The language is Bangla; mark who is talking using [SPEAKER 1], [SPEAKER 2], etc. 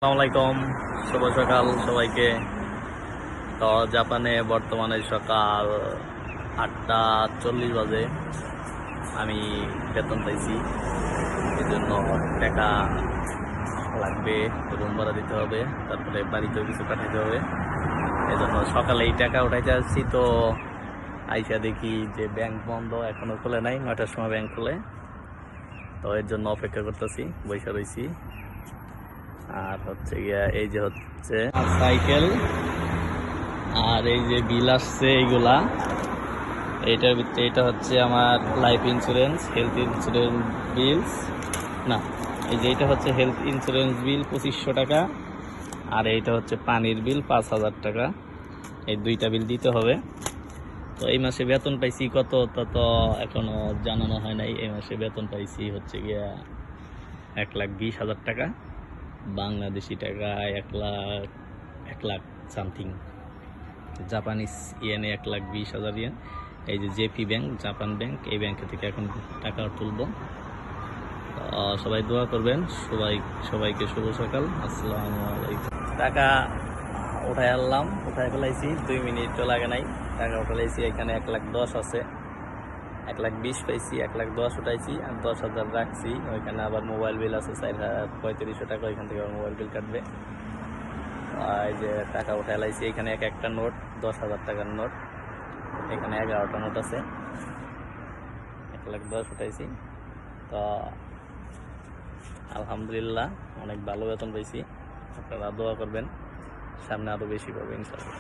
[SPEAKER 1] আসসালামু আলাইকুম, শুভ সকাল সবাইকে। তো জাপানে বর্তমানে সকাল 8:40 বাজে। আমি বেতন পাইছি, এই জন্য টাকা লাগবে, রুম ভাড়া দিতে হবে, তারপরে বাড়িতেও কিছু পাঠাইতে হবে। এই জন্য সকালে এই টাকা উঠাইতে আসছি। তো আইসা দেখি যে ব্যাংক বন্ধ, এখনো খোলে নাই। 9টার সময় ব্যাংক খোলে, তো এর জন্য অপেক্ষা করতেছি, বসে রয়েছি। আর হচ্ছে গিয়া এই যে হচ্ছে সাইকেল, আর এই যে বিল আসছে এইগুলা, এইটার ভিতরে এটা হচ্ছে আমার লাইফ ইন্স্যুরেন্স, হেলথ ইন্স্যুরেন্স বিলস। না, এই যে এটা হচ্ছে হেলথ ইন্স্যুরেন্স বিল 2500 টাকা, আর এইটা হচ্ছে পানির বিল 5000 টাকা। এই দুইটা বিল দিতে হবে। তো এই মাসে বেতন পাইছি কত তা তো এখনো জানানো হয় নাই। এই মাসে বেতন পাইছি হচ্ছে গিয়া 1,20,000 টাকা, বাংলাদেশি টাকা 1 লাখ সামথিং, জাপানিজ ইয়েনে 1,20,000 ইয়েন। এই যে জেপি ব্যাংক, জাপান ব্যাংক, এই ব্যাংক থেকে এখন টাকা তুলব। সবাই দোয়া করবেন। সবাইকে শুভ সকাল, আসসালামু আলাইকুম। টাকা উঠাই আনলাম, উঠাই ফেলাইছি, 2 মিনিটও লাগে নাই। টাকা উঠাইছি, এখানে 1,10,000 আছে, 1,20,000 পাইছি, 1,10,000 উঠাইছি, আর 10,000 রাখছি। ওইখানে আবার মোবাইল বিল আছে 4,3500 টাকা, ওইখান থেকে আবার মোবাইল বিল কাটবে। এই যে টাকা উঠাই লাইছি, এখানে একটা নোট, 10,000 টাকার নোট, এখানে 11টা নোট আছে, 1,10,000 উঠাইছি। তো আলহামদুলিল্লাহ, অনেক ভালো বেতন পাইছি। আপনারা দোয়া করবেন, সামনে আরো বেশি পাবেন ইনশাআল্লাহ।